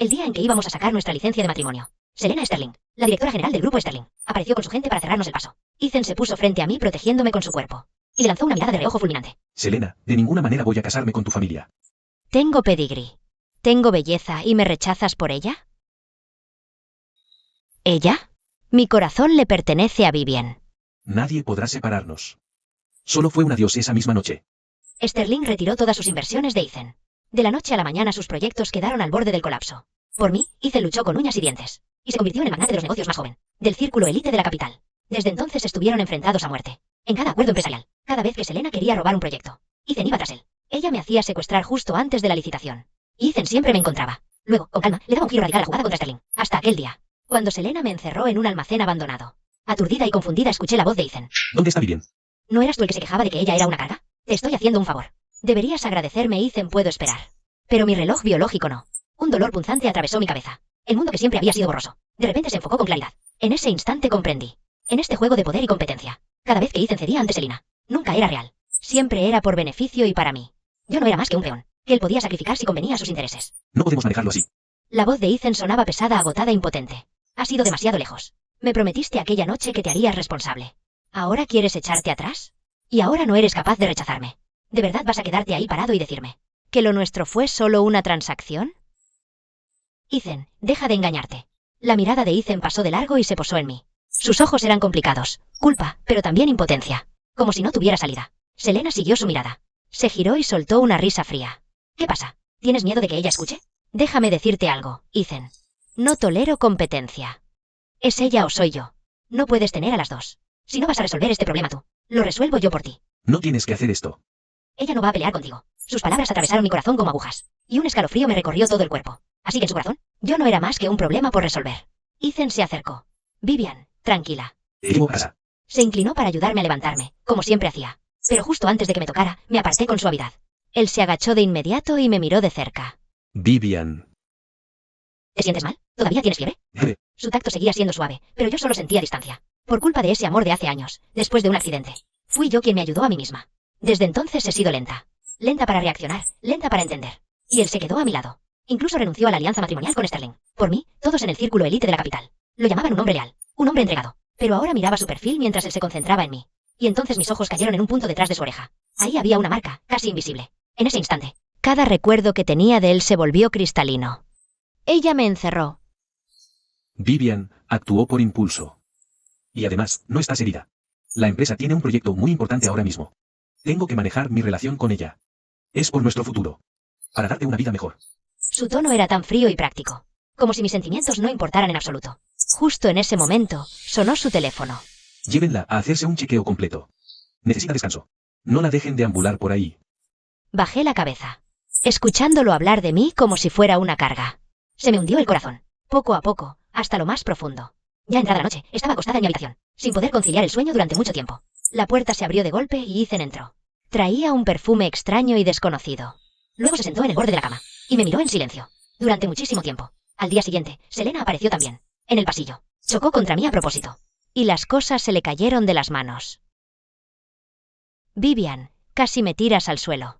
El día en que íbamos a sacar nuestra licencia de matrimonio. Selena Sterling, la directora general del grupo Sterling, apareció con su gente para cerrarnos el paso. Ethan se puso frente a mí protegiéndome con su cuerpo. Y le lanzó una mirada de reojo fulminante. Selena, de ninguna manera voy a casarme con tu familia. Tengo pedigrí. Tengo belleza y me rechazas por ella. ¿Ella? Mi corazón le pertenece a Vivian. Nadie podrá separarnos. Solo fue un adiós esa misma noche. Sterling retiró todas sus inversiones de Ethan. De la noche a la mañana sus proyectos quedaron al borde del colapso. Por mí, Ethan luchó con uñas y dientes. Y se convirtió en el magnate de los negocios más joven. Del círculo élite de la capital. Desde entonces estuvieron enfrentados a muerte. En cada acuerdo empresarial. Cada vez que Selena quería robar un proyecto. Ethan iba tras él. Ella me hacía secuestrar justo antes de la licitación. Ethan siempre me encontraba. Luego, con calma, le daba un giro radical a la jugada contra Sterling. Hasta aquel día. Cuando Selena me encerró en un almacén abandonado. Aturdida y confundida escuché la voz de Ethan. ¿Dónde está Vivian? ¿No eras tú el que se quejaba de que ella era una carga? Te estoy haciendo un favor. Deberías agradecerme, Ethan, puedo esperar. Pero mi reloj biológico no. Un dolor punzante atravesó mi cabeza. El mundo que siempre había sido borroso. De repente se enfocó con claridad. En ese instante comprendí. En este juego de poder y competencia. Cada vez que Ethan cedía ante Selena. Nunca era real. Siempre era por beneficio y para mí. Yo no era más que un peón. Que él podía sacrificar si convenía a sus intereses. No podemos manejarlo así. La voz de Ethan sonaba pesada, agotada, impotente. Has ido demasiado lejos. Me prometiste aquella noche que te harías responsable. ¿Ahora quieres echarte atrás? Y ahora no eres capaz de rechazarme. ¿De verdad vas a quedarte ahí parado y decirme que lo nuestro fue solo una transacción? Ethan, deja de engañarte. La mirada de Ethan pasó de largo y se posó en mí. Sus ojos eran complicados. Culpa, pero también impotencia. Como si no tuviera salida. Selena siguió su mirada. Se giró y soltó una risa fría. ¿Qué pasa? ¿Tienes miedo de que ella escuche? Déjame decirte algo, Ethan. No tolero competencia. ¿Es ella o soy yo? No puedes tener a las dos. Si no vas a resolver este problema tú, lo resuelvo yo por ti. No tienes que hacer esto. Ella no va a pelear contigo. Sus palabras atravesaron mi corazón como agujas. Y un escalofrío me recorrió todo el cuerpo. Así que en su corazón, yo no era más que un problema por resolver. Ethan se acercó. Vivian, tranquila. ¿Qué pasa? Se inclinó para ayudarme a levantarme, como siempre hacía. Pero justo antes de que me tocara, me aparté con suavidad. Él se agachó de inmediato y me miró de cerca. Vivian. ¿Te sientes mal? ¿Todavía tienes fiebre? Su tacto seguía siendo suave, pero yo solo sentía distancia. Por culpa de ese amor de hace años, después de un accidente. Fui yo quien me ayudó a mí misma. Desde entonces he sido lenta. Lenta para reaccionar, lenta para entender. Y él se quedó a mi lado. Incluso renunció a la alianza matrimonial con Sterling. Por mí, todos en el círculo élite de la capital. Lo llamaban un hombre leal, un hombre entregado. Pero ahora miraba su perfil mientras él se concentraba en mí. Y entonces mis ojos cayeron en un punto detrás de su oreja. Ahí había una marca, casi invisible. En ese instante, cada recuerdo que tenía de él se volvió cristalino. Ella me encerró. Vivian actuó por impulso. Y además, no estás herida. La empresa tiene un proyecto muy importante ahora mismo. Tengo que manejar mi relación con ella. Es por nuestro futuro. Para darte una vida mejor. Su tono era tan frío y práctico. Como si mis sentimientos no importaran en absoluto. Justo en ese momento, sonó su teléfono. Llévenla a hacerse un chequeo completo. Necesita descanso. No la dejen deambular por ahí. Bajé la cabeza, escuchándolo hablar de mí como si fuera una carga. Se me hundió el corazón, poco a poco, hasta lo más profundo. Ya entrada la noche, estaba acostada en mi habitación, sin poder conciliar el sueño durante mucho tiempo. La puerta se abrió de golpe y Ethan entró. Traía un perfume extraño y desconocido. Luego se sentó en el borde de la cama, y me miró en silencio, durante muchísimo tiempo. Al día siguiente, Selena apareció también, en el pasillo. Chocó contra mí a propósito. Y las cosas se le cayeron de las manos. Vivian, casi me tiras al suelo.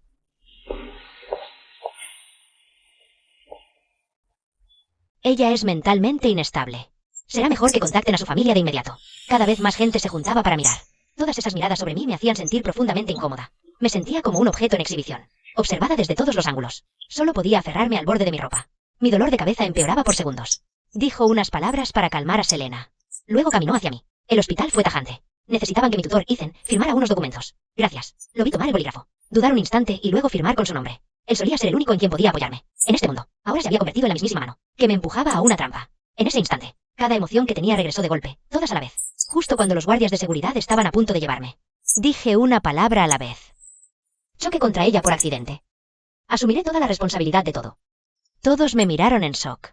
Ella es mentalmente inestable. Será mejor que contacten a su familia de inmediato. Cada vez más gente se juntaba para mirar. Todas esas miradas sobre mí me hacían sentir profundamente incómoda. Me sentía como un objeto en exhibición, observada desde todos los ángulos. Solo podía aferrarme al borde de mi ropa. Mi dolor de cabeza empeoraba por segundos. Dijo unas palabras para calmar a Selena. Luego caminó hacia mí. El hospital fue tajante. Necesitaban que mi tutor, Ethan, firmara unos documentos. Gracias. Lo vi tomar el bolígrafo. Dudar un instante y luego firmar con su nombre. Él solía ser el único en quien podía apoyarme. En este mundo, ahora se había convertido en la mismísima mano, que me empujaba a una trampa. En ese instante, cada emoción que tenía regresó de golpe, todas a la vez. Justo cuando los guardias de seguridad estaban a punto de llevarme. Dije una palabra a la vez. Choqué contra ella por accidente. Asumiré toda la responsabilidad de todo. Todos me miraron en shock.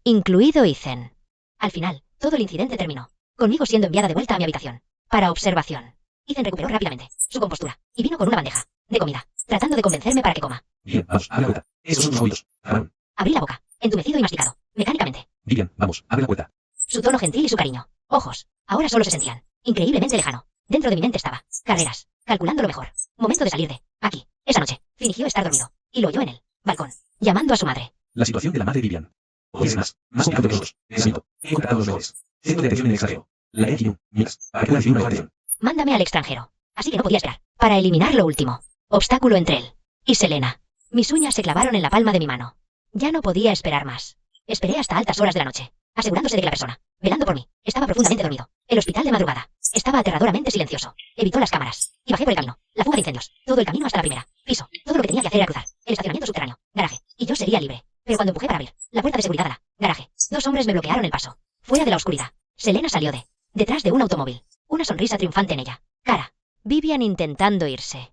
Incluido Ethan. Al final, todo el incidente terminó. Conmigo siendo enviada de vuelta a mi habitación. Para observación. Ethan recuperó rápidamente su compostura y vino con una bandeja de comida, tratando de convencerme para que coma. Bien, vamos, abre la puerta. Esos son sus oídos. Aaron. Abrí la boca, entumecido y masticado, mecánicamente. Vivian, vamos, abre la puerta. Su tono gentil y su cariño. Ojos. Ahora solo se sentían. Increíblemente lejano. Dentro de mi mente estaba. Carreras. Calculando lo mejor. Momento de salir de aquí. Esa noche. Fingió estar dormido. Y lo oyó en el balcón. Llamando a su madre. La situación de la madre Vivian. O es más complicado que todos. Pensamiento. He contratado los mejores. Centro de atención en el extranjero. La EQ, miras, para que pueda recibir una atención. Mándame al extranjero. Así que no podía esperar. Para eliminar lo último. Obstáculo entre él y Selena. Mis uñas se clavaron en la palma de mi mano. Ya no podía esperar más. Esperé hasta altas horas de la noche, asegurándose de que la persona, velando por mí, estaba profundamente dormido. El hospital de madrugada estaba aterradoramente silencioso. Evitó las cámaras. Y bajé por el camino. La fuga de incendios. Todo el camino hasta la primera. Piso. Todo lo que tenía que hacer era cruzar. El estacionamiento subterráneo. Garaje. Y yo sería libre. Pero cuando empujé para abrir la puerta de seguridad a la garaje, 2 hombres me bloquearon el paso. Fuera de la oscuridad. Selena salió detrás de un automóvil. Una sonrisa triunfante en ella. Cara. Vivian intentando irse.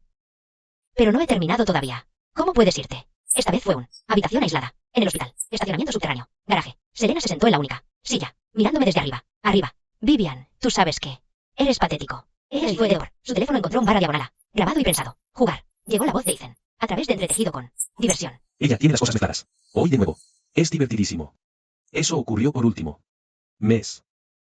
Pero no he terminado todavía. ¿Cómo puedes irte? Esta vez fue habitación aislada. En el hospital. Estacionamiento subterráneo. Garaje. Selena se sentó en la única silla, mirándome desde arriba. Arriba. Vivian, tú sabes qué. Eres patético. Eres fue. Su teléfono encontró un barra diagonal. Grabado y pensado. Jugar. Llegó la voz de Ethan. A través de entretejido con diversión. Ella tiene las cosas mezcladas. Hoy de nuevo. Es divertidísimo. Eso ocurrió por último mes.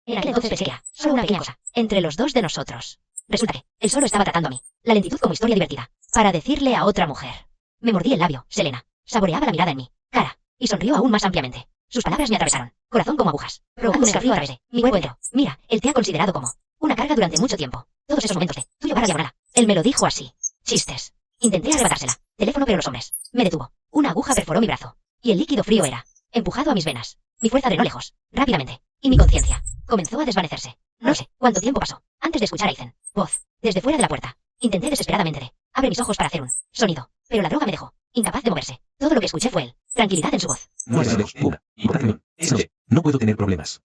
En aquel entonces pensé que era solo una pequeña cosa entre los dos de nosotros. Resulta que él solo estaba tratando a mí. La lentitud como historia divertida. Para decirle a otra mujer. Me mordí el labio, Selena. Saboreaba la mirada en mi cara. Y sonrió aún más ampliamente. Sus palabras me atravesaron. Corazón como agujas. Provocando un escalofrío a través de mi cuerpo entero. Mira, él te ha considerado como una carga durante mucho tiempo. Todos esos momentos de tuyo barra diagonal. Él me lo dijo así. Chistes. Intenté arrebatársela. Teléfono pero los hombres. Me detuvo. Una aguja perforó mi brazo. Y el líquido frío era empujado a mis venas. Mi fuerza drenó lejos. Rápidamente. Y mi conciencia comenzó a desvanecerse. No sé cuánto tiempo pasó antes de escuchar a Ethan. Voz. Desde fuera de la puerta. Intenté desesperadamente abre mis ojos para hacer un sonido. Pero la droga me dejó. Incapaz de moverse. Todo lo que escuché fue él. Tranquilidad en su voz. No es una importante. No puedo tener problemas.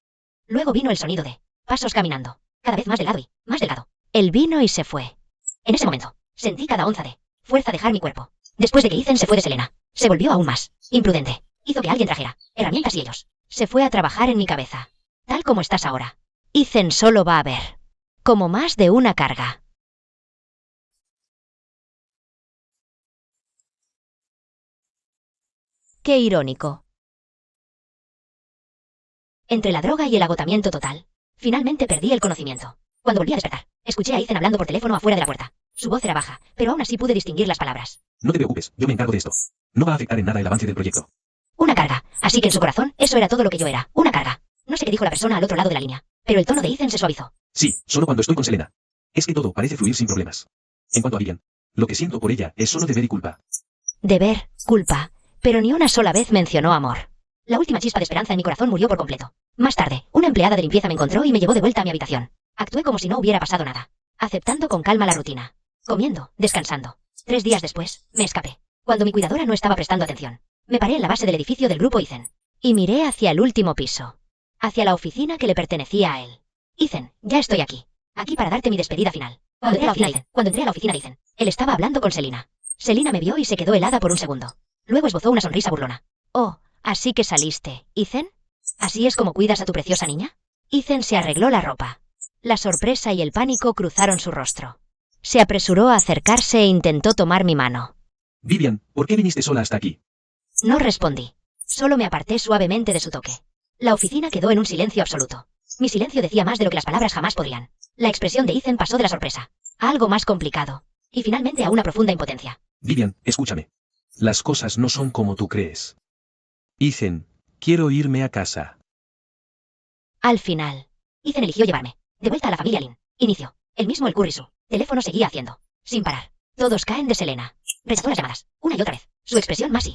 Luego vino el sonido de pasos caminando. Cada vez más delgado y más delgado. Él vino y se fue. En ese momento, sentí cada onza de fuerza dejar mi cuerpo. Después de que Ethan se fue de Selena, se volvió aún más imprudente. Hizo que alguien trajera herramientas y ellos. Se fue a trabajar en mi cabeza. Tal como estás ahora. Ethan solo va a ver. Como más de una carga. Qué irónico. Entre la droga y el agotamiento total, finalmente perdí el conocimiento. Cuando volví a despertar, escuché a Ethan hablando por teléfono afuera de la puerta. Su voz era baja, pero aún así pude distinguir las palabras. No te preocupes, yo me encargo de esto. No va a afectar en nada el avance del proyecto. Una carga. Así que en su corazón, eso era todo lo que yo era. Una carga. No sé qué dijo la persona al otro lado de la línea, pero el tono de Ethan se suavizó. Sí, solo cuando estoy con Selena. Es que todo parece fluir sin problemas. En cuanto a Vivian, lo que siento por ella es solo deber y culpa. Deber, culpa. Pero ni una sola vez mencionó amor. La última chispa de esperanza en mi corazón murió por completo. Más tarde, una empleada de limpieza me encontró y me llevó de vuelta a mi habitación. Actué como si no hubiera pasado nada, aceptando con calma la rutina. Comiendo, descansando. 3 días después, me escapé. Cuando mi cuidadora no estaba prestando atención, me paré en la base del edificio del grupo Ethan. Y miré hacia el último piso. Hacia la oficina que le pertenecía a él. Ethan, ya estoy aquí. Aquí para darte mi despedida final. Cuando entré a la oficina de Ethan, él estaba hablando con Selena. Selena me vio y se quedó helada por un segundo. Luego esbozó una sonrisa burlona. Oh, así que saliste, Ethan. ¿Así es como cuidas a tu preciosa niña? Ethan se arregló la ropa. La sorpresa y el pánico cruzaron su rostro. Se apresuró a acercarse e intentó tomar mi mano. Vivian, ¿por qué viniste sola hasta aquí? No respondí. Solo me aparté suavemente de su toque. La oficina quedó en un silencio absoluto. Mi silencio decía más de lo que las palabras jamás podrían. La expresión de Ethan pasó de la sorpresa a algo más complicado. Y finalmente a una profunda impotencia. Vivian, escúchame. Las cosas no son como tú crees. Ethan, quiero irme a casa. Al final, Ethan eligió llevarme de vuelta a la familia Lin. Inicio. El mismo el curry su teléfono seguía haciendo. Sin parar. Todos caen de Selena. Rechazó las llamadas. Una y otra vez. Su expresión más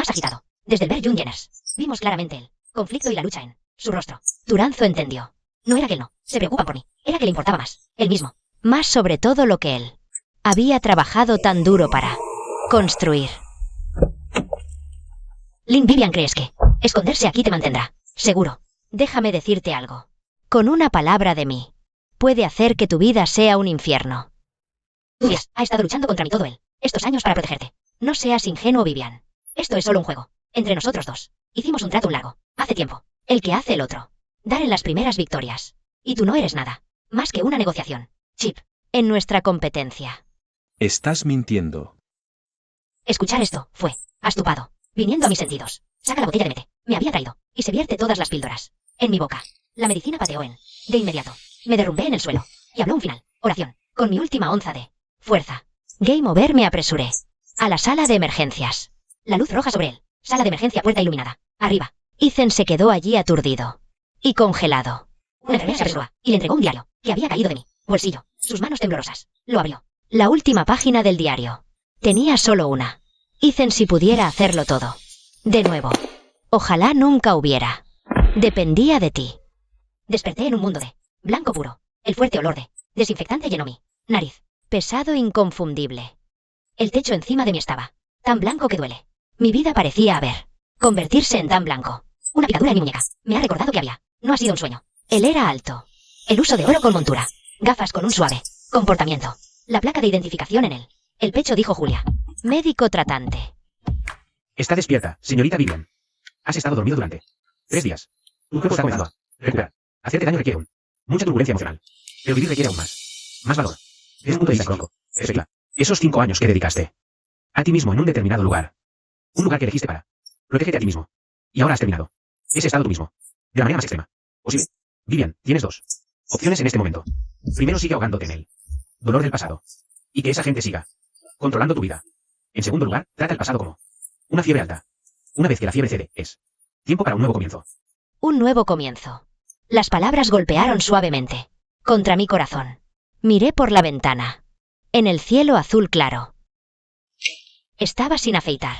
agitado. Desde el ver Jung Jenners. Vimos claramente el conflicto y la lucha en su rostro. Turanzo entendió. No era que él no se preocupa por mí. Era que le importaba más. Él mismo. Más sobre todo lo que él había trabajado tan duro para construir. Lin, Vivian, ¿crees que esconderse aquí te mantendrá seguro? Déjame decirte algo. Con una palabra de mí, puede hacer que tu vida sea un infierno. Ha estado luchando contra mí todo estos años para protegerte. No seas ingenuo, Vivian. Esto es solo un juego. Entre nosotros dos. Hicimos un trato largo. Hace tiempo. El que hace el otro. Dar en las primeras victorias. Y tú no eres nada. Más que una negociación. Chip. En nuestra competencia. Estás mintiendo. Escuchar esto fue astupado. Viniendo a mis sentidos. Saca la botella de mete. Me había traído. Y se vierte todas las píldoras. En mi boca. La medicina pateó de inmediato. Me derrumbé en el suelo. Y habló un final. Oración. Con mi última onza de fuerza. Game over, me apresuré. A la sala de emergencias. La luz roja sobre él. Sala de emergencia, puerta iluminada. Arriba. Ethan se quedó allí aturdido y congelado. Una enfermera se apresuró y le entregó un diario que había caído de mi bolsillo. Sus manos temblorosas. Lo abrió. La última página del diario. Tenía solo una. Ethan si pudiera hacerlo todo. De nuevo. Ojalá nunca hubiera. Dependía de ti. Desperté en un mundo de blanco puro. El fuerte olor de desinfectante llenó mi nariz. Pesado inconfundible. El techo encima de mí estaba tan blanco que duele. Mi vida parecía haber convertirse en tan blanco. Una picadura en mi muñeca. Me ha recordado que no ha sido un sueño. Él era alto. El uso de oro con montura. Gafas con un suave comportamiento. La placa de identificación en él. El pecho, dijo Julia. Médico tratante. Está despierta, señorita Vivian. Has estado dormido durante 3 días. Tu cuerpo está comenzando a recuperar. Hacerte daño requiere mucha turbulencia emocional. Pero vivir requiere aún más. Más valor. Desde un punto de vista psicológico. Perspectiva. Esos 5 años que dedicaste a ti mismo en un determinado lugar. Un lugar que elegiste para protegerte a ti mismo. Y ahora has terminado ese estado tú mismo. De la manera más extrema posible. Vivian, tienes 2 opciones en este momento. Primero, sigue ahogándote en el dolor del pasado. Y que esa gente siga controlando tu vida. En segundo lugar, trata el pasado como una fiebre alta. Una vez que la fiebre cede, es tiempo para un nuevo comienzo. Un nuevo comienzo. Las palabras golpearon suavemente contra mi corazón. Miré por la ventana. En el cielo azul claro. Estaba sin afeitar.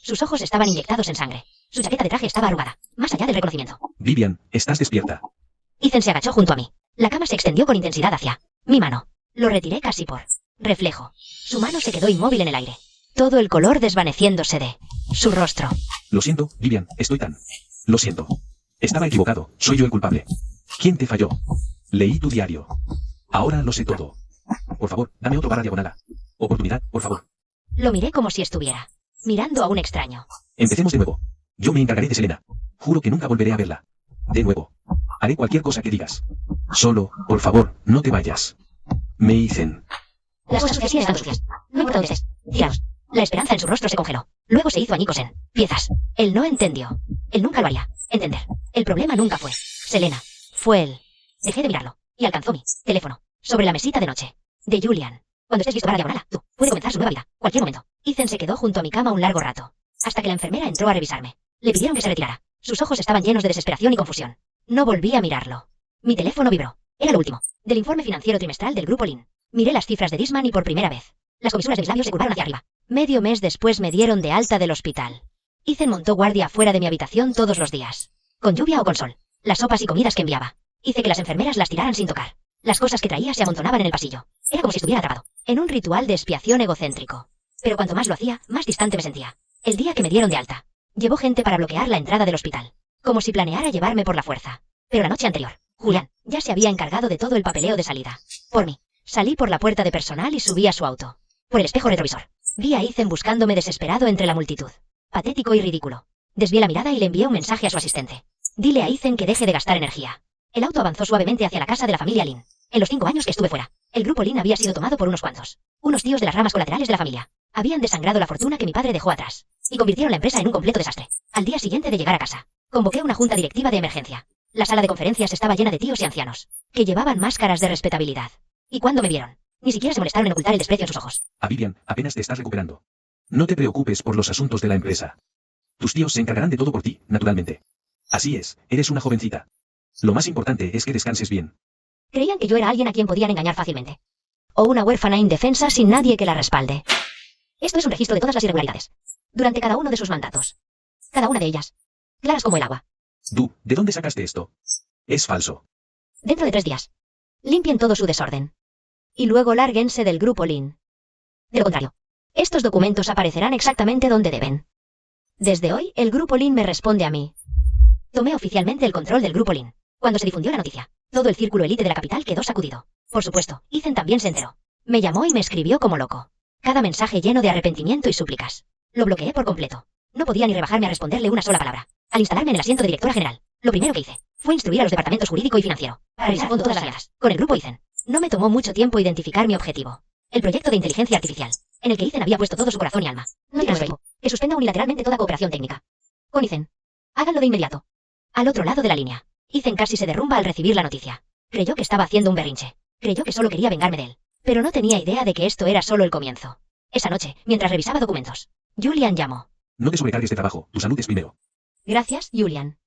Sus ojos estaban inyectados en sangre. Su chaqueta de traje estaba arrugada, más allá del reconocimiento. Vivian, estás despierta. Ethan se agachó junto a mí. La cama se extendió con intensidad hacia mi mano. Lo retiré casi por reflejo. Su mano se quedó inmóvil en el aire. Todo el color desvaneciéndose de su rostro. Lo siento, Vivian, estoy tan... Lo siento. Estaba equivocado, soy yo el culpable. ¿Quién te falló? Leí tu diario. Ahora lo sé todo. Por favor, dame otro barra diagonal. Oportunidad, por favor. Lo miré como si estuviera mirando a un extraño. Empecemos de nuevo. Yo me encargaré de Selena. Juro que nunca volveré a verla. De nuevo. Haré cualquier cosa que digas. Solo, por favor, no te vayas. Me dicen. Las cosas sucias están sucias. No importa dónde estés. Digamos. La esperanza en su rostro se congeló. Luego se hizo añicos en piezas. Él no entendió. Él nunca lo haría entender. El problema nunca fue Selena. Fue él. Dejé de mirarlo. Y alcanzó mi teléfono. Sobre la mesita de noche. De Julian. Cuando estés listo para la diagonal, tú. Puede comenzar su nueva vida. Cualquier momento. Ethan se quedó junto a mi cama un largo rato. Hasta que la enfermera entró a revisarme. Le pidieron que se retirara. Sus ojos estaban llenos de desesperación y confusión. No volví a mirarlo. Mi teléfono vibró. Era lo último. Del informe financiero trimestral del Grupo Lin. Miré las cifras de Disman y por primera vez. Las comisuras de mis labios se curvaron hacia arriba. Medio mes después me dieron de alta del hospital. Ethan montó guardia fuera de mi habitación todos los días. Con lluvia o con sol. Las sopas y comidas que enviaba. Hice que las enfermeras las tiraran sin tocar. Las cosas que traía se amontonaban en el pasillo. Era como si estuviera atrapado. En un ritual de expiación egocéntrico. Pero cuanto más lo hacía, más distante me sentía. El día que me dieron de alta. Llevó gente para bloquear la entrada del hospital. Como si planeara llevarme por la fuerza. Pero la noche anterior, Julián ya se había encargado de todo el papeleo de salida. Por mí. Salí por la puerta de personal y subí a su auto. Por el espejo retrovisor. Vi a Ethan buscándome desesperado entre la multitud. Patético y ridículo. Desvié la mirada y le envié un mensaje a su asistente. Dile a Ethan que deje de gastar energía. El auto avanzó suavemente hacia la casa de la familia Lin. En los 5 años que estuve fuera, el grupo Lin había sido tomado por unos cuantos. Unos tíos de las ramas colaterales de la familia. Habían desangrado la fortuna que mi padre dejó atrás. Y convirtieron la empresa en un completo desastre. Al día siguiente de llegar a casa, convoqué una junta directiva de emergencia. La sala de conferencias estaba llena de tíos y ancianos, que llevaban máscaras de respetabilidad. Y cuando me vieron, ni siquiera se molestaron en ocultar el desprecio en sus ojos. A Vivian, apenas te estás recuperando. No te preocupes por los asuntos de la empresa. Tus tíos se encargarán de todo por ti, naturalmente. Así es, eres una jovencita. Lo más importante es que descanses bien. Creían que yo era alguien a quien podían engañar fácilmente. O una huérfana indefensa sin nadie que la respalde. Esto es un registro de todas las irregularidades. Durante cada uno de sus mandatos. Cada una de ellas. Claras como el agua. ¿De dónde sacaste esto? Es falso. Dentro de 3 días. Limpien todo su desorden. Y luego lárguense del grupo Lin. De lo contrario, estos documentos aparecerán exactamente donde deben. Desde hoy, el grupo Lin me responde a mí. Tomé oficialmente el control del grupo Lin. Cuando se difundió la noticia, todo el círculo élite de la capital quedó sacudido. Por supuesto, Ethan también se enteró. Me llamó y me escribió como loco. Cada mensaje lleno de arrepentimiento y súplicas. Lo bloqueé por completo. No podía ni rebajarme a responderle una sola palabra. Al instalarme en el asiento de directora general, lo primero que hice fue instruir a los departamentos jurídico y financiero para revisar con todas las aliadas. Con el grupo Ethan. No me tomó mucho tiempo identificar mi objetivo. El proyecto de inteligencia artificial, en el que Ethan había puesto todo su corazón y alma. No tiene equipo que suspenda unilateralmente toda cooperación técnica. Con Ethan. Háganlo de inmediato. Al otro lado de la línea, Ethan casi se derrumba al recibir la noticia. Creyó que estaba haciendo un berrinche. Creyó que solo quería vengarme de él. Pero no tenía idea de que esto era solo el comienzo. Esa noche, mientras revisaba documentos, Julian llamó. No te sobrecargues de trabajo, tu salud es primero. Gracias, Julian.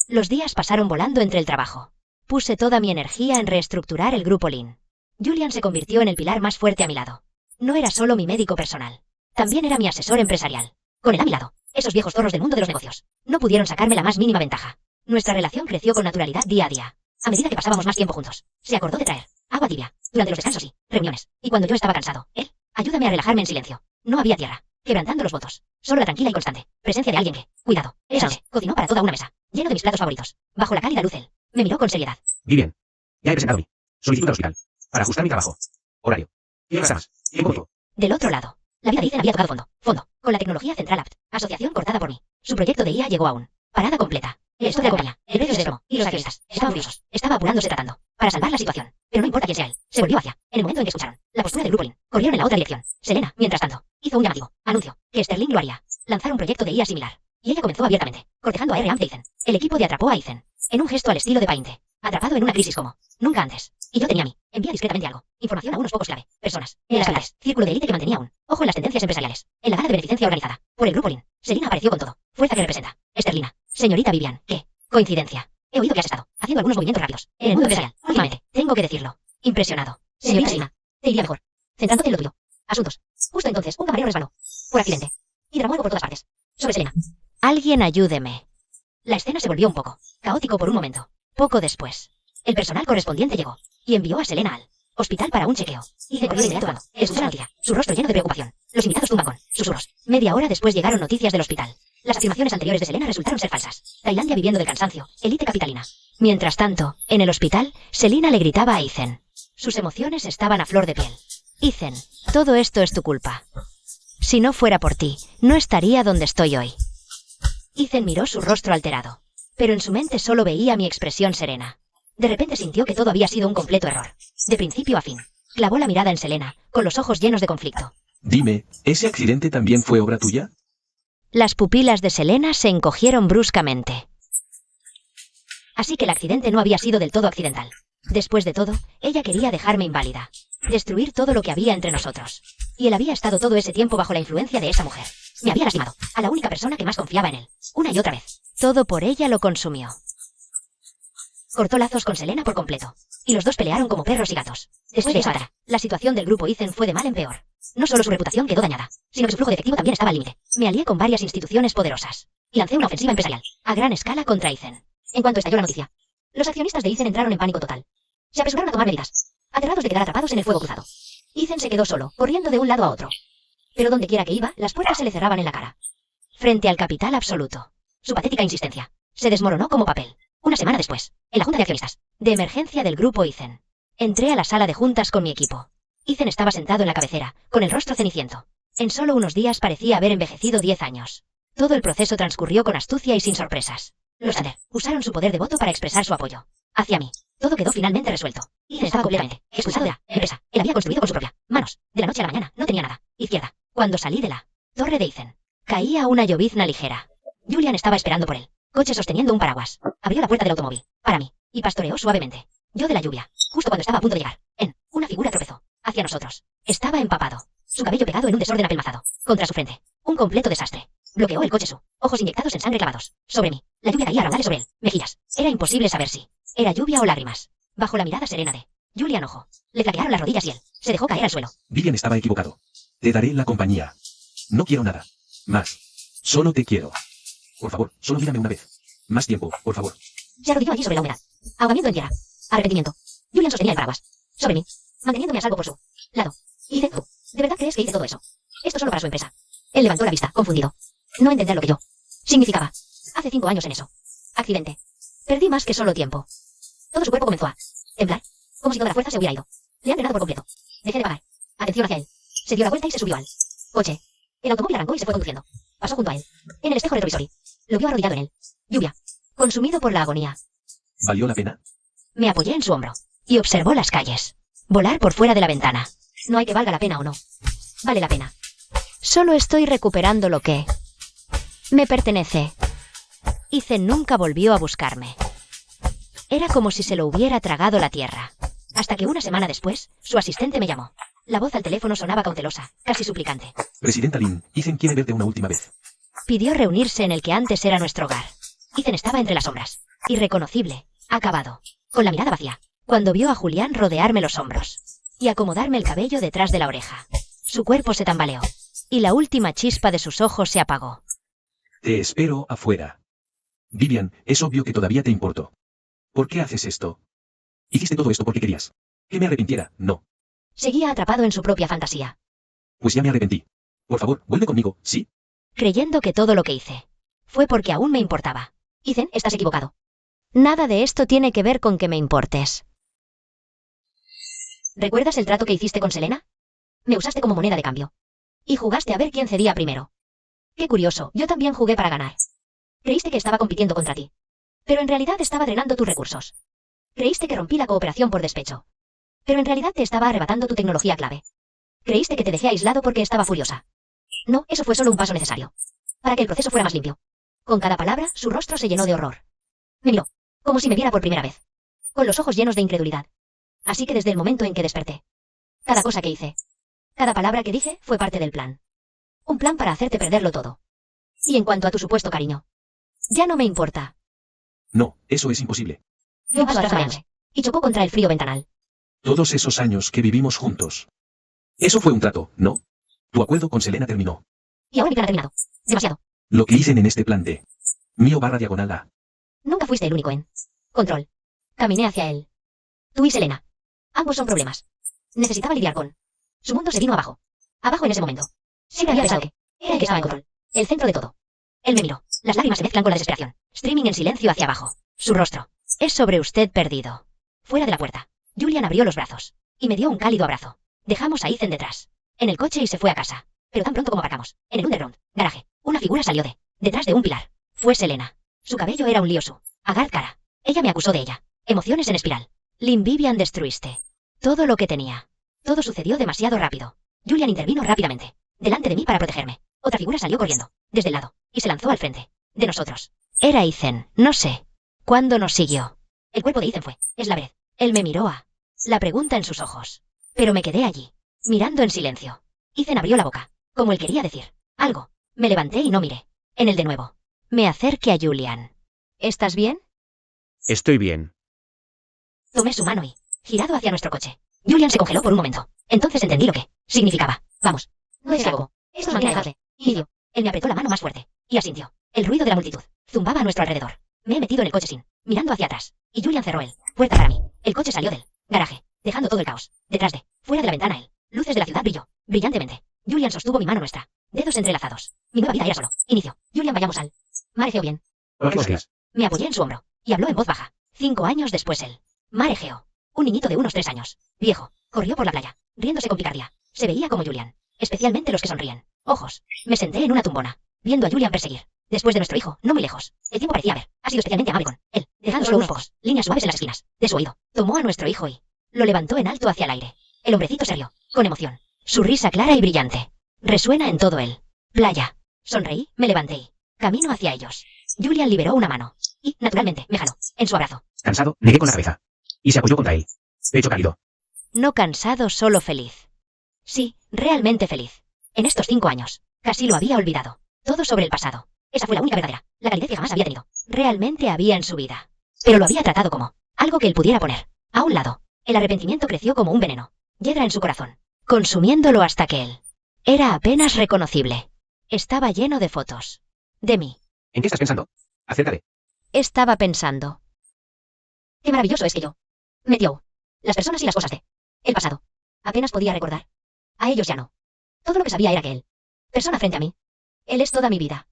Los días pasaron volando entre el trabajo. Puse toda mi energía en reestructurar el grupo Lin. Julian se convirtió en el pilar más fuerte a mi lado. No era solo mi médico personal. También era mi asesor empresarial. Con él a mi lado, esos viejos zorros del mundo de los negocios no pudieron sacarme la más mínima ventaja. Nuestra relación creció con naturalidad día a día. A medida que pasábamos más tiempo juntos, se acordó de traer agua tibia durante los descansos y reuniones. Y cuando yo estaba cansado, él, ayúdame a relajarme en silencio. No había tierra, quebrantando los votos. Solo la tranquila y constante presencia de alguien que, cuidado, esa noche, cocinó para toda una mesa, lleno de mis platos favoritos. Bajo la cálida luz él me miró con seriedad. Vivian, ya he presentado mi solicitud al hospital para ajustar mi trabajo. Horario. Más. Tiempo vivo. Del otro lado, la vida de Ethan había tocado fondo, con la tecnología Central Apt, asociación cortada por mí. Su proyecto de IA llegó a un parada completa. El stock de la compañía, el precio se desplomó, y los accionistas estaban furiosos. Estaba apurándose tratando para salvar la situación. Pero no importa quién sea él, se volvió hacia, en el momento en que escucharon la postura del grupo Lin, corrieron en la otra dirección. Selena, mientras tanto, hizo un llamativo anuncio que Sterling lo haría. Lanzar un proyecto de IA similar. Y ella comenzó abiertamente, cortejando a R.A.M. de Ethan. El equipo de atrapó a Ethan, en un gesto al estilo de Painte, atrapado en una crisis como nunca antes. Y yo tenía a mí, envía discretamente algo, información a unos pocos clave, personas, en las pilares, círculo de élite que mantenía un ojo en las tendencias empresariales, en la gala de beneficencia organizada por el grupo Lin. Selena apareció con todo, fuerza que representa. Esterlina, señorita Vivian, ¿qué? Coincidencia. He oído que has estado haciendo algunos movimientos rápidos en el mundo empresarial últimamente. Tengo que decirlo. Impresionado. Señorita Selena, te iría mejor centrándote en lo tuyo. Asuntos. Justo entonces, un camarero resbaló. Por accidente. Y derramó algo por todas partes. Sobre Selena. Alguien ayúdeme. La escena se volvió un poco caótico por un momento. Poco después, el personal correspondiente llegó y envió a Selena al hospital para un chequeo. Hice corrió de inmediato cuando escuché la noticia, su rostro lleno de preocupación. Los invitados tumban con susurros. Media hora después llegaron noticias del hospital. Las afirmaciones anteriores de Selena resultaron ser falsas. Tailandia viviendo del cansancio, élite capitalina. Mientras tanto, en el hospital, Selena le gritaba a Ethan. Sus emociones estaban a flor de piel. Ethan, todo esto es tu culpa. Si no fuera por ti, no estaría donde estoy hoy. Ethan miró su rostro alterado, pero en su mente solo veía mi expresión serena. De repente sintió que todo había sido un completo error. De principio a fin. Clavó la mirada en Selena, con los ojos llenos de conflicto. Dime, ¿ese accidente también fue obra tuya? Las pupilas de Selena se encogieron bruscamente. Así que el accidente no había sido del todo accidental. Después de todo, ella quería dejarme inválida. Destruir todo lo que había entre nosotros. Y él había estado todo ese tiempo bajo la influencia de esa mujer. Me había lastimado, a la única persona que más confiaba en él. Una y otra vez. Todo por ella lo consumió. Cortó lazos con Selena por completo. Y los dos pelearon como perros y gatos. Después de esa batalla, la situación del grupo Ethan fue de mal en peor. No solo su reputación quedó dañada, sino que su flujo de efectivo también estaba al límite. Me alié con varias instituciones poderosas. Y lancé una ofensiva empresarial, a gran escala contra Ethan. En cuanto estalló la noticia, los accionistas de Ethan entraron en pánico total. Se apresuraron a tomar medidas, aterrados de quedar atrapados en el fuego cruzado. Ethan se quedó solo, corriendo de un lado a otro. Pero donde quiera que iba, las puertas se le cerraban en la cara. Frente al capital absoluto. Su patética insistencia se desmoronó como papel. Una semana después, en la junta de accionistas de emergencia del grupo Ethan, entré a la sala de juntas con mi equipo. Ethan estaba sentado en la cabecera, con el rostro ceniciento. En solo unos días parecía haber envejecido 10 años. Todo el proceso transcurrió con astucia y sin sorpresas. Los Sander usaron su poder de voto para expresar su apoyo hacia mí. Todo quedó finalmente resuelto. Ethan estaba completamente expulsado de la empresa. Él había construido con su propia manos. De la noche a la mañana no tenía nada. Izquierda. Cuando salí de la torre de Ethan, caía una llovizna ligera. Julian estaba esperando por él, coche sosteniendo un paraguas. Abrió la puerta del automóvil para mí y pastoreó suavemente. Yo de la lluvia, justo cuando estaba a punto de llegar, una figura tropezó hacia nosotros. Estaba empapado, su cabello pegado en un desorden apelmazado contra su frente. Un completo desastre. Bloqueó el coche su, ojos inyectados en sangre clavados sobre mí. La lluvia caía a raudales sobre él, mejillas. Era imposible saber si era lluvia o lágrimas. Bajo la mirada serena de Julian Ojo, le flaquearon las rodillas y él se dejó caer al suelo. Vivian estaba equivocado. Te daré la compañía. No quiero nada más. Solo te quiero. Por favor, solo mírame una vez. Más tiempo, por favor. Se arrodilló allí sobre la humedad. Ahogamiento en tierra. Arrepentimiento. Julian sostenía el paraguas sobre mí, manteniéndome a salvo por su lado. Y dice, ¿tú de verdad crees que hice todo eso? Esto solo para su empresa. Él levantó la vista, confundido. No entender lo que yo significaba. Hace 5 años en eso. Accidente. Perdí más que solo tiempo. Todo su cuerpo comenzó a temblar, como si toda la fuerza se hubiera ido. Le han drenado por completo. Dejé de pagar. Atención hacia él. Se dio la vuelta y se subió al coche. El automóvil arrancó y se fue conduciendo. Pasó junto a él, en el espejo retrovisor y lo vio arrodillado en él. Lluvia. Consumido por la agonía. ¿Valió la pena? Me apoyé en su hombro y observó las calles. Volar por fuera de la ventana. No hay que valga la pena o no. Vale la pena. Solo estoy recuperando lo que me pertenece. Ethan nunca volvió a buscarme. Era como si se lo hubiera tragado la tierra. Hasta que una semana después, su asistente me llamó. La voz al teléfono sonaba cautelosa, casi suplicante. Presidenta Lin, Ethan quiere verte una última vez. Pidió reunirse en el que antes era nuestro hogar. Ethan estaba entre las sombras. Irreconocible, acabado, con la mirada vacía, cuando vio a Julián rodearme los hombros y acomodarme el cabello detrás de la oreja. Su cuerpo se tambaleó, y la última chispa de sus ojos se apagó. Te espero afuera. Vivian, es obvio que todavía te importo. ¿Por qué haces esto? Hiciste todo esto porque querías que me arrepintiera, ¿no? Seguía atrapado en su propia fantasía, Pues ya me arrepentí. Por favor, vuelve conmigo, ¿sí? creyendo que todo lo que hice fue porque aún me importaba. Ethan, estás equivocado. Nada de esto tiene que ver con que me importes. ¿Recuerdas el trato que hiciste con Selena? Me usaste como moneda de cambio. Y jugaste a ver quién cedía primero. Qué curioso, yo también jugué para ganar. Creíste que estaba compitiendo contra ti. Pero en realidad estaba drenando tus recursos. Creíste que rompí la cooperación por despecho. Pero en realidad te estaba arrebatando tu tecnología clave. Creíste que te dejé aislado porque estaba furiosa. No, eso fue solo un paso necesario. Para que el proceso fuera más limpio. Con cada palabra, su rostro se llenó de horror. Me miró, como si me viera por primera vez. Con los ojos llenos de incredulidad. Así que desde el momento en que desperté, cada cosa que hice, cada palabra que dije fue parte del plan. Un plan para hacerte perderlo todo. Y en cuanto a tu supuesto cariño, ya no me importa. No, eso es imposible. Vio paso atrás hambre, y chocó contra el frío ventanal. Todos esos años que vivimos juntos. Eso fue un trato, ¿no? Tu acuerdo con Selena terminó. Y ahora mi plan ha terminado. Demasiado. Lo que hice en este plan de mío/diagonal A. Nunca fuiste el único en control. Caminé hacia él. Tú y Selena. Ambos son problemas. Necesitaba lidiar con. Su mundo se vino abajo. Abajo en ese momento. Siempre había pensado que era el que estaba en control. El centro de todo. Él me miró. Las lágrimas se mezclan con la desesperación. Streaming en silencio hacia abajo. Su rostro. Es sobre usted perdido. Fuera de la puerta. Julian abrió los brazos. Y me dio un cálido abrazo. Dejamos a Ethan detrás. En el coche y se fue a casa. Pero tan pronto como aparcamos. En el underground. Garaje. Una figura salió detrás de un pilar. Fue Selena. Su cabello era un liosu. Agar cara. Ella me acusó de ella. Emociones en espiral. Lynn Vivian destruiste todo lo que tenía. Todo sucedió demasiado rápido. Julian intervino rápidamente. Delante de mí para protegerme. Otra figura salió corriendo. Desde el lado. Y se lanzó al frente. De nosotros. Era Ethan. No sé. ¿Cuándo nos siguió? El cuerpo de Ethan fue. Es la vez. Él me miró a. La pregunta en sus ojos. Pero me quedé allí. Mirando en silencio. Ethan abrió la boca. Como él quería decir. Algo. Me levanté y no miré. En el de nuevo. Me acerqué a Julian. ¿Estás bien? Estoy bien. Tomé su mano y, girado hacia nuestro coche. Julian se congeló por un momento. Entonces entendí lo que significaba. Vamos. No es algo. Esto es manejable. Inició. Él me apretó la mano más fuerte. Y asintió. El ruido de la multitud zumbaba a nuestro alrededor. Me he metido en el coche sin, mirando hacia atrás. Y Julian cerró él. Puerta para mí. El coche salió del garaje, dejando todo el caos. Detrás de, fuera de la ventana él. Luces de la ciudad brilló. Brillantemente. Julian sostuvo mi mano nuestra. Dedos entrelazados. Mi nueva vida era solo. Inicio. Julian, vayamos al. Marejeo bien. Me apoyé en su hombro. Y habló en voz baja. 5 años después él. Marejeo. Un niñito de unos 3 años. Viejo. Corrió por la playa. Riéndose con picardía. Se veía como Julian. Especialmente los que sonríen. Ojos. Me senté en una tumbona. Viendo a Julian perseguir. Después de nuestro hijo, no muy lejos. El tiempo parecía haber. Ha sido especialmente amable con él. Dejando solo unos pocos. Líneas suaves en las esquinas. De su oído. Tomó a nuestro hijo y. Lo levantó en alto hacia el aire. El hombrecito se rió. Con emoción. Su risa clara y brillante. Resuena en todo él. Playa. Sonreí, me levanté y. Camino hacia ellos. Julian liberó una mano. Y, naturalmente, me jaló. En su abrazo. Cansado, negué con la cabeza. Y se apoyó contra él. Pecho cálido. No cansado, solo feliz. Sí, realmente feliz. En estos 5 años. Casi lo había olvidado. Todo sobre el pasado. Esa fue la única verdadera. La calidez que jamás había tenido. Realmente había en su vida. Pero lo había tratado como. Algo que él pudiera poner. A un lado. El arrepentimiento creció como un veneno. Hiedra en su corazón. Consumiéndolo hasta que él. Era apenas reconocible. Estaba lleno de fotos. De mí. ¿En qué estás pensando? Acerca de. Estaba pensando. Qué maravilloso es que yo. Metió. Las personas y las cosas de. El pasado. Apenas podía recordar. A ellos ya no. Todo lo que sabía era que él. Persona frente a mí. Él es toda mi vida.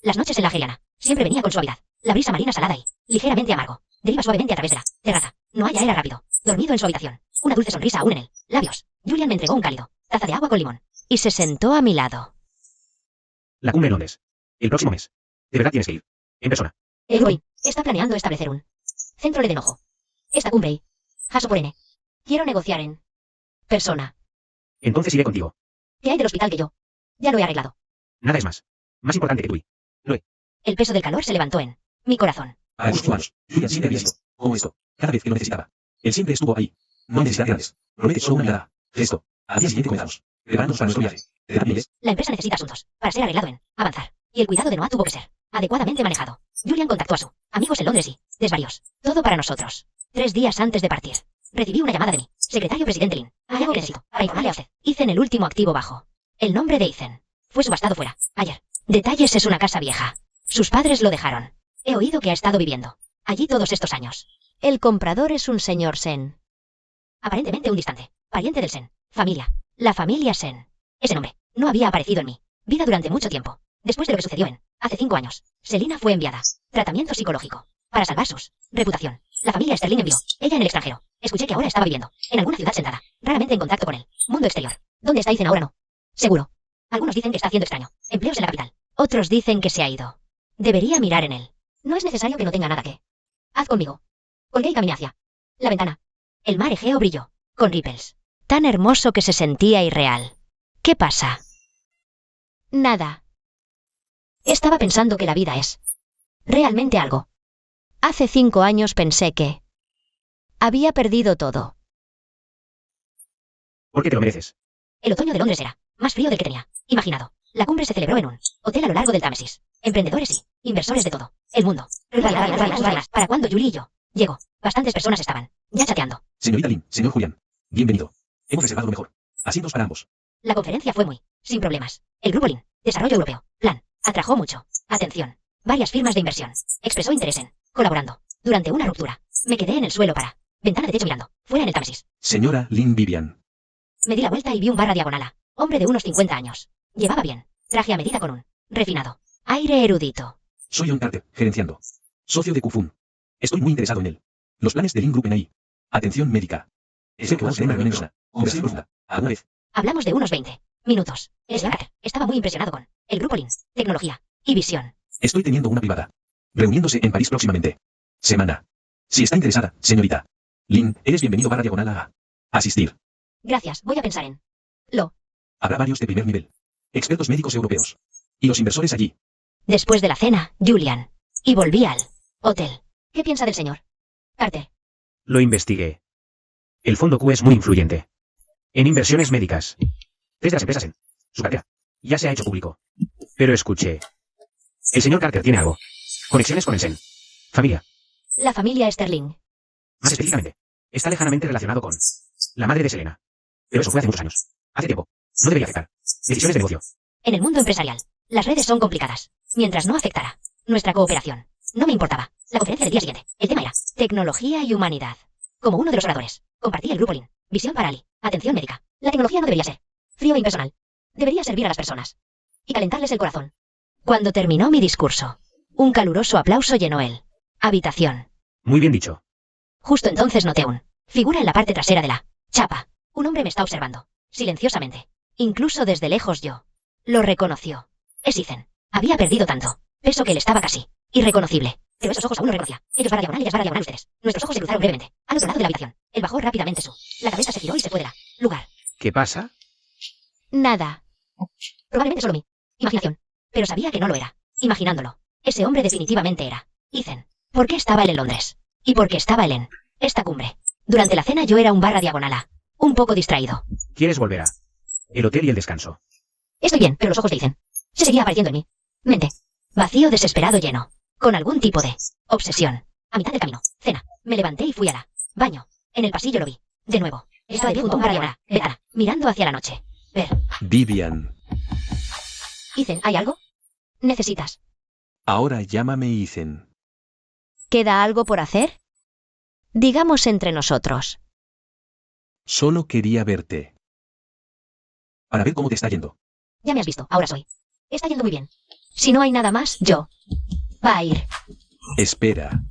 Las noches en la Geriana. Siempre venía con suavidad. La brisa marina salada y. Ligeramente amargo. Deriva suavemente a través de la terraza. Noaya era rápido. Dormido en su habitación. Una dulce sonrisa aún en él. Labios. Julian me entregó un cálido. Taza de agua con limón. Y se sentó a mi lado. La cumbre en Londres. El próximo mes. De verdad tienes que ir. En persona. El Roy está planeando establecer un centro de enojo. Esta cumbre y. Jaso por N. Quiero negociar en. Persona. Entonces iré contigo. ¿Qué hay del hospital que yo? Ya lo he arreglado. Nada es más. Más importante que tú y. El peso del calor se levantó en. Mi corazón. A estos humanos. Julian siempre había sido. Como esto. Cada vez que lo necesitaba. Él siempre estuvo ahí. No hay necesidad de grandes. Promete solo una mirada. Gesto. Al día siguiente comenzamos. Preparándonos para nuestro viaje. ¿Te da miles? La empresa necesita asuntos. Para ser arreglado en. Avanzar. Y el cuidado de Noah tuvo que ser adecuadamente manejado. Julian contactó a su amigos en Londres y desvarios. Todo para nosotros. 3 días antes de partir, recibí una llamada de mi secretario presidente Lin. Hay algo que necesito para informarle a usted. Ethan, el último activo bajo el nombre de Ethan, fue subastado fuera ayer. Detalles: es una casa vieja. Sus padres lo dejaron. He oído que ha estado viviendo allí todos estos años. El comprador es un señor Sen. Aparentemente un distante pariente del Sen. Familia. La familia Sen. Ese nombre no había aparecido en mi vida durante mucho tiempo. Después de lo que sucedió hace 5 años, Selina fue enviada tratamiento psicológico para salvar su reputación. La familia Sterling envió ella en el extranjero. Escuché que ahora estaba viviendo en alguna ciudad sentada, raramente en contacto con el mundo exterior. ¿Dónde está Ethan ahora? No seguro. Algunos dicen que está haciendo extraño empleos en la capital. Otros dicen que se ha ido. Debería mirar en él. No es necesario que no tenga nada que haz conmigo. Colgué y caminé hacia la ventana. El mar Egeo brilló con ripples, tan hermoso que se sentía irreal. ¿Qué pasa? Nada. Estaba pensando que la vida es realmente algo. Hace 5 años pensé que había perdido todo. Porque te lo mereces. El otoño de Londres era más frío del que tenía imaginado. La cumbre se celebró en un hotel a lo largo del Támesis. Emprendedores y inversores de todo el mundo. Para cuando Julie y yo llegó, bastantes personas estaban ya chateando. Señorita Lin, señor Julián. Bienvenido. Hemos reservado lo mejor. Asientos para ambos. La conferencia fue muy sin problemas. El grupo Lin, Desarrollo Europeo, Plan, atrajo mucho atención. Varias firmas de inversión expresó interés en colaborando. Durante una ruptura, me quedé en el suelo para ventana de techo mirando fuera en el Támesis. Señora Lin Vivian. Me di la vuelta y vi un barra diagonal. Hombre de unos 50 años. Llevaba bien traje a medida con un refinado aire erudito. Soy John Carter, gerenciando. Socio de Kufun. Estoy muy interesado en él. Los planes de Lin Group en ahí. Atención médica. Sé que vamos a tener una reunión en una conversación profunda. ¿Alguna vez? Hablamos de unos 20 minutos. El señor Carter estaba muy impresionado con el grupo Lin, tecnología y visión. Estoy teniendo una privada. Reuniéndose en París próximamente. Semana. Si está interesada, señorita Lin, eres bienvenido barra diagonal a asistir. Gracias, voy a pensar en lo. Habrá varios de primer nivel. Expertos médicos europeos. Y los inversores allí. Después de la cena, Julian. Y volví al hotel. ¿Qué piensa del señor Carter? Lo investigué. El fondo Q es muy influyente en inversiones médicas. 3 de las empresas en su cartera ya se ha hecho público. Pero escuché. El señor Carter tiene algo. Conexiones con el Sen. Familia. La familia Sterling. Más específicamente, está lejanamente relacionado con la madre de Selena. Pero eso fue hace muchos años. Hace tiempo. No debería afectar. Decisiones de negocio. En el mundo empresarial, las redes son complicadas. Mientras no afectara nuestra cooperación, no me importaba. La conferencia del día siguiente, el tema era tecnología y humanidad. Como uno de los oradores, compartí el grupo Lin, visión para Ali, atención médica. La tecnología no debería ser frío e impersonal. Debería servir a las personas y calentarles el corazón. Cuando terminó mi discurso, un caluroso aplauso llenó el habitación. Muy bien dicho. Justo entonces noté un figura en la parte trasera de la chapa. Un hombre me está observando, silenciosamente. Incluso desde lejos yo lo reconoció. Es Ethan. Había perdido tanto peso que él estaba casi irreconocible. Pero esos ojos aún lo reconocía. Ellos barra diagonal, ellas barra diagonal, ustedes. Nuestros ojos se cruzaron brevemente. Al otro lado de la habitación. Él bajó rápidamente la cabeza se giró y se fue de la lugar. ¿Qué pasa? Nada. Probablemente solo mi imaginación. Pero sabía que no lo era. Imaginándolo. Ese hombre definitivamente era Ethan. ¿Por qué estaba él en Londres? ¿Y por qué estaba él en esta cumbre? Durante la cena yo era un barra diagonal un poco distraído. ¿Quieres volver a el hotel y el descanso? Estoy bien, pero los ojos de Ethan se seguía apareciendo en mi mente. Vacío, desesperado, lleno. Con algún tipo de obsesión. A mitad del camino. Cena. Me levanté y fui a la baño. En el pasillo lo vi. De nuevo. Estaba de pie junto a un barra diagonal. Ventana. Mirando hacia la noche. Ver. Vivian. Ethan, ¿hay algo? ¿Necesitas? Ahora llámame Ethan. ¿Queda algo por hacer? Digamos entre nosotros. Solo quería verte. Para ver cómo te está yendo. Ya me has visto, ahora soy. Está yendo muy bien. Si no hay nada más, yo. Va a ir. Espera.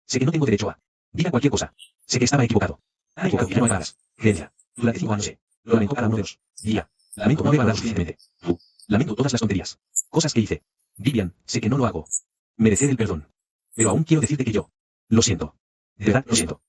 Sé que no tengo derecho a. Diga cualquier cosa. Sé que estaba equivocado. Equivocado, ya no hay palabras. Gerencia. Durante 5 años sé. Lo lamento cada uno de los. Día. Lamento no haber hablado suficientemente. Lamento todas las tonterías. Cosas que hice. Vivian, sé que no lo hago. Merecer el perdón. Pero aún quiero decirte que yo. Lo siento. De verdad, lo siento.